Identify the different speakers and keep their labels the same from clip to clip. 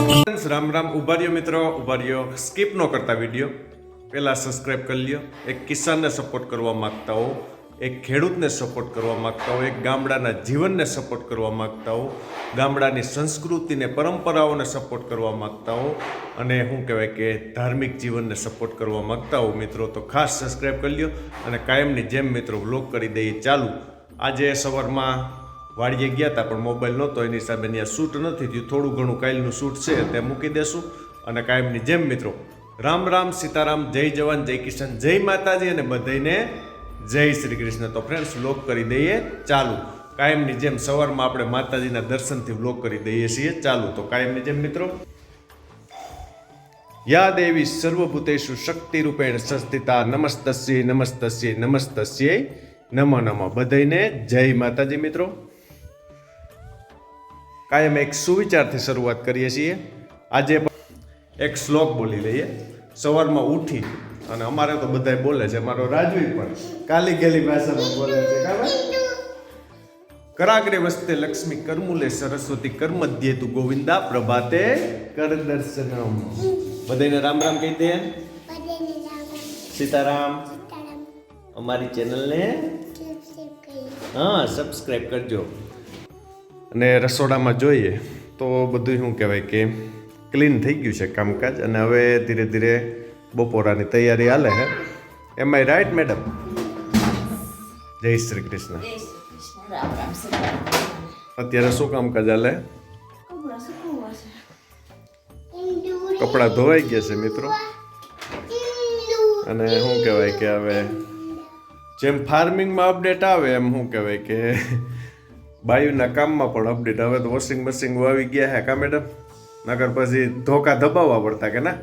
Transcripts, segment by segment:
Speaker 1: રામ રામ. ઉભા રહ્યો મિત્રો, ઉભા રહ્યો. સ્કીપ ન કરતા વિડીયો. પહેલાં સબસ્ક્રાઈબ કરી લ્યો. એક કિસાનને સપોર્ટ કરવા માગતા હો, એક ખેડૂતને સપોર્ટ કરવા માગતા હો, એક ગામડાના જીવનને સપોર્ટ કરવા માગતા હો, ગામડાની સંસ્કૃતિને પરંપરાઓને સપોર્ટ કરવા માગતા હો, અને શું કહેવાય કે ધાર્મિક જીવનને સપોર્ટ કરવા માગતા હો મિત્રો, તો ખાસ સબસ્ક્રાઈબ કરી લ્યો. અને કાયમની જેમ મિત્રો વ્લોગ કરી દઈએ ચાલુ. આજે સવારમાં વાડીએ ગયા હતા પણ મોબાઈલ નહોતો, એની હિસાબે ત્યાં શૂટ નથી થયું. થોડું ઘણું કાલનું શૂટ છે તે મૂકી દેશું. અને કાયમની જેમ મિત્રો રામ રામ, સીતારામ, જય જવાન, જય કિસાન, જય માતાજી અને બધાને જય શ્રી કૃષ્ણ. તો ફ્રેન્ડ્સ વ્લોગ કરી દઈએ ચાલુ. કાયમની જેમ સવારમાં આપણે માતાજીના દર્શનથી વ્લોગ કરી દઈએ છીએ ચાલુ. તો કાયમની જેમ મિત્રો, યા દેવી સર્વભૂતેષુ શક્તિ રૂપેણ સંસ્થિતા નમસ્તસ્યે નમસ્તસ્યે નમસ્તસ્યે નમો નમઃ. બધાને જય માતાજી મિત્રો. કાયમ એક સુવિચારથી શરૂઆત કરીએ છીએ. આજે એક શ્લોક બોલી લઈએ. સવારમાં ઉઠી અને અમારે તો બધાય બોલે છે, મારો રાજવી પણ કાલી ગેલી ભાષામાં બોલે છે. કરાગ્રે વસ્તે લક્ષ્મી કરમૂલે સરસ્વતી કર્મધ્યે તુ ગોવિંદા પ્રભાતે કર દર્શનમ. બધાને રામ રામ કહી દે. સીતારામ. અમારી ચેનલને સબસ્ક્રાઈબ કરજો. અને રસોડામાં જોઈએ તો બધું શું કહેવાય કે ક્લીન થઈ ગયું છે કામકાજ. અને હવે ધીરે ધીરે બપોરાની તૈયારી હાલે છે. એમ આઈ રાઈટ મેડમ? જય શ્રી કૃષ્ણ. અત્યારે શું કામકાજ હાલે? કપડાં ધોવાઈ ગયા છે મિત્રો. અને શું કહેવાય કે હવે જેમ ફાર્મિંગમાં અપડેટ આવે એમ શું કહેવાય કે બાયુના કામમાં પણ અપડેટ. હવે તો વોશિંગ મશીન આવી ગયા હે કા મેડમ? નગર પછી ધોકા દબાવવા પડતા કે ના?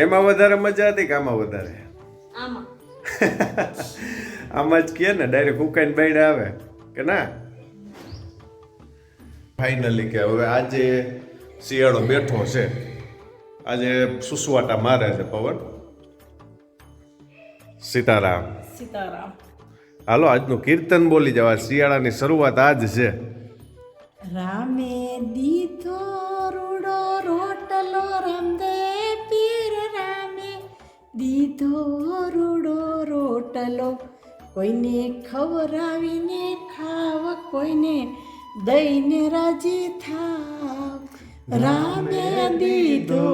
Speaker 1: એમાં વધારે મજા હતી કે આમાં વધારે? આમાં જ કહે ને, ડાયરેક્ટ ઉકાઈને બાયડે આવે કે ના? ફાઇનલી કે હવે આજે શિયાળો બેઠો છે. આજે સુસવાટા મારે છે પવન. સીતારામ.
Speaker 2: સીતારામ.
Speaker 1: હાલો આજનું કીર્તન બોલી જવા. શિયાળાની શરૂઆત આજ છે.
Speaker 2: રામે દીધો રૂડો રોટલો, રામદેવ પીર રામે દીધો રૂડો રોટલો. કોઈને ખવરાવીને ખાવ, કોઈને દઈને રાજી થાવ. રામે દીધો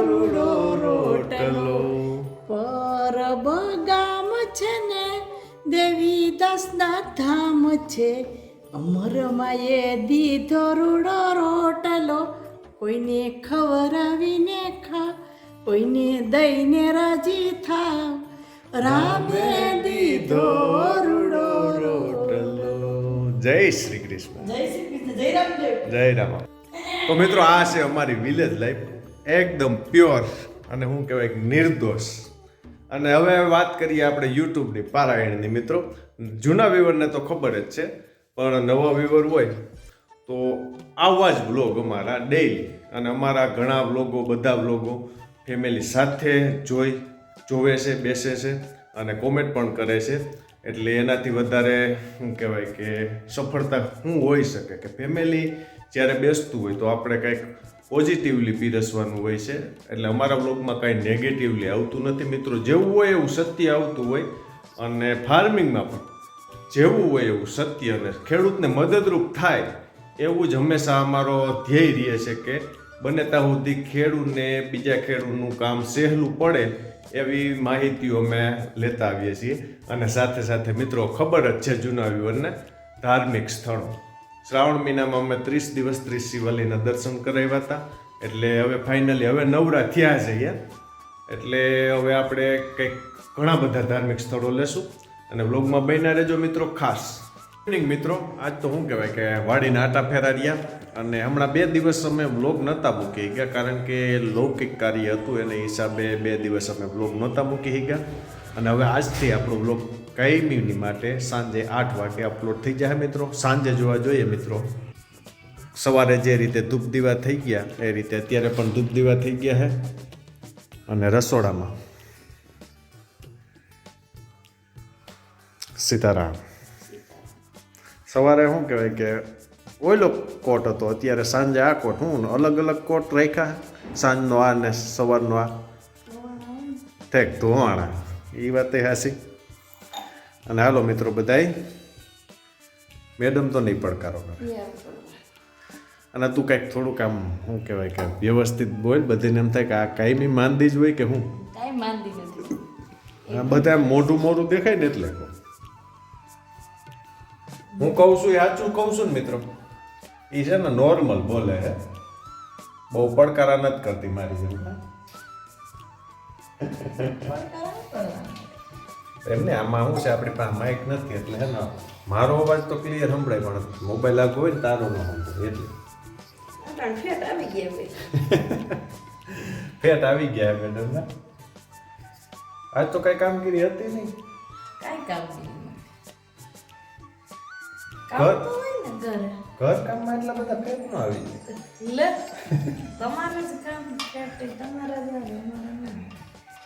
Speaker 2: રૂડો રોટલો. પરબ ગામ છે ને દેવી દાસના ધામ છે. અમરમાં એ દીધો રૂડો રોટલો. કોઈને ખવરાવીને ખા, કોઈને દઈને રાજી થાવ. રામે દીધો રૂડો રોટલો.
Speaker 1: જય શ્રી કૃષ્ણ.
Speaker 2: જય શ્રી કૃષ્ણ. જય રામદેવ.
Speaker 1: જય રામ. તો મિત્રો આ છે અમારી વિલેજ લાઈફ, એકદમ પ્યોર અને શું કહેવાય નિર્દોષ. અને હવે વાત કરીએ આપણે યુટ્યુબની પારાયણની મિત્રો. જૂના વ્યુઅરને તો ખબર જ છે, પણ નવા વ્યુઅર હોય તો આવા જ વ્લોગ અમારા ડેઈલી. અને અમારા ઘણા વ્લોગો, બધા વ્લોગો ફેમિલી સાથે જોવે છે, બેસે છે અને કોમેન્ટ પણ કરે છે. એટલે એનાથી વધારે શું કહેવાય કે સફળતા શું હોઈ શકે કે ફેમિલી જ્યારે બેસતું હોય તો આપણે કંઈક પોઝિટિવલી પીરસવાનું હોય છે. એટલે અમારા બ્લોગમાં કાંઈ નેગેટિવલી આવતું નથી મિત્રો. જેવું હોય એવું સત્ય આવતું હોય. અને ફાર્મિંગમાં પણ જેવું હોય એવું સત્ય અને ખેડૂતને મદદરૂપ થાય એવું જ હંમેશા અમારો ધ્યેય રહે છે કે બને ત્યાં સુધી ખેડૂતને બીજા ખેડૂતનું કામ સહેલું પડે એવી માહિતીઓ અમે લેતા આવીએ છીએ. અને સાથે સાથે મિત્રો ખબર જ છે જૂના વ્યુઅરને ધાર્મિક સ્થળો. શ્રાવણ મહિનામાં અમે 30 દિવસ 30 શિવાલયના દર્શન કરાવ્યા હતા. એટલે હવે ફાઇનલી હવે નવરા થયા છે યાર. એટલે હવે આપણે કંઈક ઘણા બધા ધાર્મિક સ્થળો લેશું અને વ્લોગમાં બન્યા રહેજો મિત્રો ખાસ. મિત્રો આજ તો શું કહેવાય કે વાડીના આટા ફેરાર્યા. અને હમણાં 2 દિવસ અમે વ્લોગ નહોતા મૂકી ગયા કારણ કે લૌકિક કાર્ય હતું, એને હિસાબે 2 દિવસ અમે વ્લોગ નહોતા મૂકી ગયા. અને હવે આજથી આપણો વ્લોગ કાયમીની માટે સાંજે 8 વાગે અપલોડ થઈ જાય મિત્રો. સાંજે જોવા જોઈએ મિત્રો. સવારે જે રીતે ધૂપ દીવા થઈ ગયા એ રીતે અત્યારે પણ ધૂપ દીવા થઈ ગયા છે. અને રસોડામાં સીતારામ. સવારે શું કહેવાય કે ઓયલો કોટ હતો, અત્યારે સાંજે આ કોટ. હું અલગ અલગ કોટ રાખ્યા, સાંજનો આ ને સવારનો આ. ઠેક ધોવાણા, એ વાત હાસી. અને હાલો મિત્રો બધાય, મેડમ તો નહીં પડકારો કરે. અને તું કંઈક થોડુંક આમ શું કહેવાય કે વ્યવસ્થિત બોલ, બધાને એમ થાય કે આ કાંઈ માંદી જ હોય કે હું
Speaker 2: કાંઈ માંદી નથી.
Speaker 1: બધા આમ મોઢું મોઢું દેખાય ને એટલે કહું. હું કહું છું એ સાચું કહું છું ને મિત્રો. એ છે ને નોર્મલ બોલે હે, બહુ પડકારા નથી કરતી મારી જેમ. એમને આમાં શું છે, આપણી પાસે માઇક નથી એટલે હે ને મારો અવાજ તો ક્લિયર સંભળાય, પણ મોબાઈલ આગળ હોય ને તારો ન સંભળાય એટલે.
Speaker 2: ફેટ આવી ગયા ભાઈ.
Speaker 1: ફેટ આવી ગયા મેડમ ના. આજ તો કઈ કામગીરી હતી નહીં.
Speaker 2: કાંઈ કામ નહીં.
Speaker 1: ઘર
Speaker 2: કામ તો હોય ને ઘરે.
Speaker 1: ઘર કામમાં એટલા બધા ફેટ ન આવી જાય.
Speaker 2: લે તમારે જ કામ ફેટ તમારા જ આવે, અમારા ના.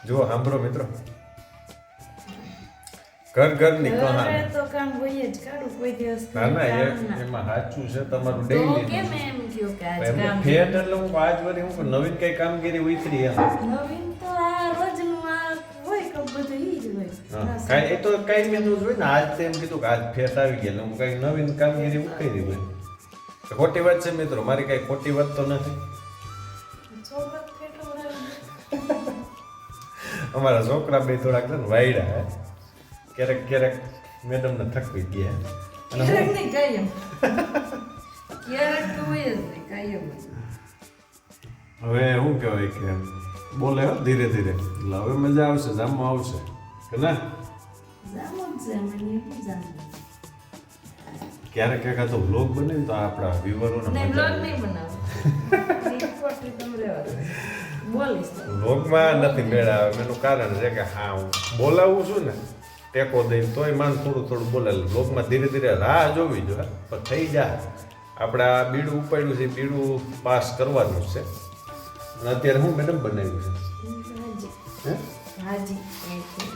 Speaker 1: જુઓ સાંભળો મિત્રો, ઘરની
Speaker 2: ઘરે
Speaker 1: કહાની.
Speaker 2: તો કામ હોય જ, કાઢું કોઈ દિવસ
Speaker 1: ના ના
Speaker 2: કામ ના.
Speaker 1: એમાં સાચું છે તમારું
Speaker 2: તો
Speaker 1: ડેઈલી.
Speaker 2: કેમ એમ કયો કે આજ
Speaker 1: એમને
Speaker 2: કામ
Speaker 1: ફેટ એટલે હું આજ વળી હું કહું, નવીન કઈ કામગીરી ઉતરી એમ.
Speaker 2: નવીન તો આ રોજનું આ હોય કે બધું ઈ જ હોય.
Speaker 1: હા, કાંઈ એ તો કાંઈ મેનું જ હોય ને. આજ તો એમ કીધું કે આજ ફેટ આવી ગયા એટલે હું કઈ નવીન કામગીરી ઉકેલી હોય. ખોટી વાત છે મિત્રો, મારી કઈ ખોટી વાત તો નથી.
Speaker 2: સોબત કેટલું રાખ્યું.
Speaker 1: અમારા છોકરા બે થોડાક છે ને વાયડા હે, ક્યારેક ક્યારેક મેડમને થકવી ગયા. અને
Speaker 2: ક્યારેક
Speaker 1: હું
Speaker 2: નહીં કાયમ. ક્યારેક તો હોય જ નહીં કાયમ જ.
Speaker 1: હવે શું કહેવાય કે બોલે હો ધીરે ધીરે, એટલે હવે મજા આવશે, જામમાં આવશે કે ના.
Speaker 2: જામું જ છે, મને એવું જામું.
Speaker 1: ક્યારેક ક્યાંક તો વ્લોગ બને ને તો આપણા વ્યુઅરોને
Speaker 2: નહીં,
Speaker 1: મજા
Speaker 2: બ્લોગ
Speaker 1: આવે.
Speaker 2: નહીં બનાવો. ખોટી તમે રહેવા દો. બોલીશ તો.
Speaker 1: વ્લોગમાં નથી મેળ આવે, એનું કારણ છે કે હા હું બોલાવું છું ને ટેકો દઈને તોય માન થોડું થોડું બોલાવે. વ્લોગમાં ધીરે ધીરે રાહ જોવી જોઈએ, પણ થઈ જાય. આપણે આ બીડું ઉપાડ્યું છે, બીડું પાસ કરવાનું જ છે. અને અત્યારે હું મેડમ બનાવ્યું છે હે?
Speaker 2: ભાજી. મેથી.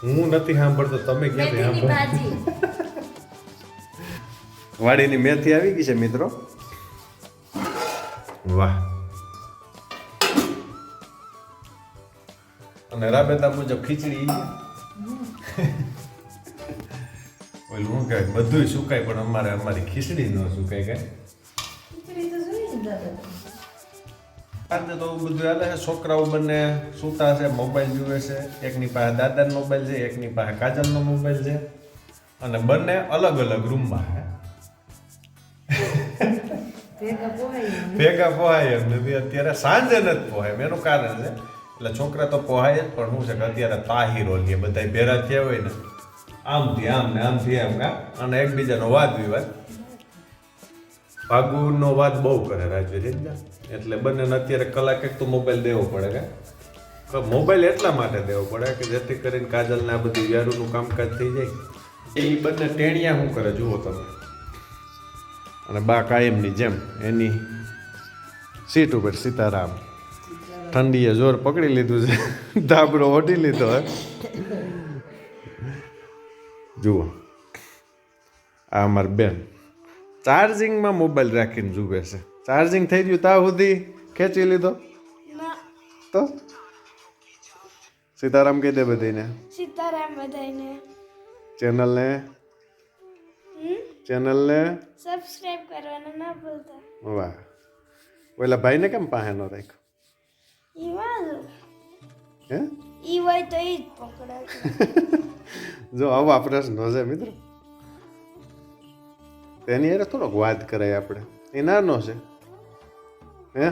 Speaker 1: હું નથી સાંભળતો, તમે ક્યાંથી
Speaker 2: મેથીની
Speaker 1: સાંભળો?
Speaker 2: ભાજી.
Speaker 1: વાડીની મેથી આવી ગઈ છે મિત્રો. વાહ. અને રાબેતા મુજબ ખીચડી. ઓલું શું કહેવાય, બધું સુકાય પણ અમારી ખીચડી ન સુકાય કાંઈ.
Speaker 2: ખીચડી તો જોઈએ ને દાદા.
Speaker 1: આજે તો બધું હાલે છે. છોકરાઓ બંને સૂતા છે, મોબાઈલ જુએ છે. એકની પાસે દાદાનો મોબાઈલ છે, એકની પાસે કાજલનો મોબાઈલ છે. અને બંને અલગ અલગ રૂમમાં છે.
Speaker 2: ભેગા પોહાય ને.
Speaker 1: ભેગા પોહાય એમ નથી અત્યારે, સાંજે નથી પોહાય. એનું કારણ છે એટલે છોકરા તો પોહાય જ, પણ શું છે કે અત્યારે તાહીરો લે બધા ભેરા થયા હોય ને આમથી આમ ને આમથી આમ કા, અને એકબીજાનો વાદ વિવાદ. ભાગુનો વાદ બહુ કરે રાજવીર, એટલે બંનેને અત્યારે કલાક એક તો મોબાઈલ દેવો પડે કે મોબાઈલ એટલા માટે દેવો પડે કે જેથી કરીને કાજલને આ બધી વ્યારુનું કામકાજ થઈ જાય. એ બંને ટેણિયા શું કરે જુઓ તમે. અને બા કાયમની જેમ એની સીટ ઉપર સીતારામ. ઠંડીએ જોર પકડી લીધું છે, ધાબળો ઓઢી લીધો હે. જુઓ આ અમારી બેન ચાર્જિંગમાં મોબાઈલ રાખીને જુએ છે. ચાર્જિંગ થઈ ગયું ત્યાં સુધી ખેંચી લીધો તો સીતારામ કહી દે બધાને.
Speaker 3: સીતારામ બધાને
Speaker 1: ચેનલને
Speaker 3: સબસ્ક્રાઇબ કરવાનું ના ભૂલતા.
Speaker 1: વાહ. ઓલા ભાઈને કેમ પાસે ન રાખ્યો
Speaker 3: ઈ વાળો
Speaker 1: હે?
Speaker 3: ઈ હોય તો ઈ જ પકડાય.
Speaker 1: જો આવા પ્રશ્નો છે મિત્રો, તેની યાર થોડોક વાત કરાય આપણે. એ નાનો છે હે,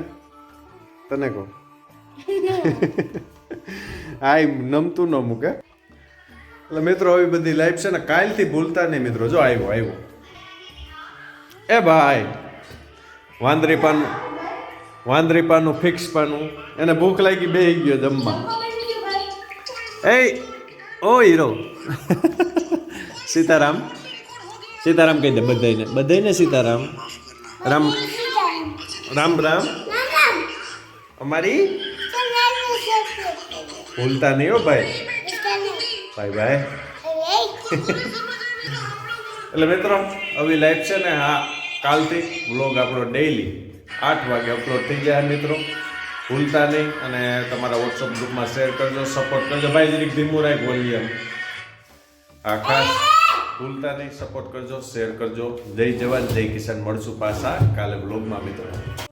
Speaker 1: તને કહું. આ નમતું ન મૂકે. એટલે મિત્રો આવી બધી લાઈફ છે ને, કાલથી ભૂલતા નહીં મિત્રો. જો આવ્યો એ ભાઈ, વાંદરીપાનું ફિક્સ પાનું, એને ભૂખ લાગી બેહી ગયો જમવા. એ ઓ હીરો. સીતારામ કહી દે બધાને સીતારામ. રામ રામ રામ. અમારી ભૂલતા નહીં હો ભાઈ. Bye bye. એટલે મિત્રો આવી લાઈફ છે ને, હા કાલથી વ્લોગ આપણો ડેઈલી 8 વાગે અપલોડ થઈ જાય મિત્રો. ભૂલતા નહીં અને તમારા વોટ્સઅપ ગ્રુપમાં શેર કરજો, સપોર્ટ કરજો. ભાઈ જરીક ધીમું રાખ વોલ્યુમ. આ ખાસ ભૂલતા નહીં, સપોર્ટ કરજો, શેર કરજો. જય જવાન જય કિસાન. મળશું પાછા કાલે વ્લોગમાં મિત્રો.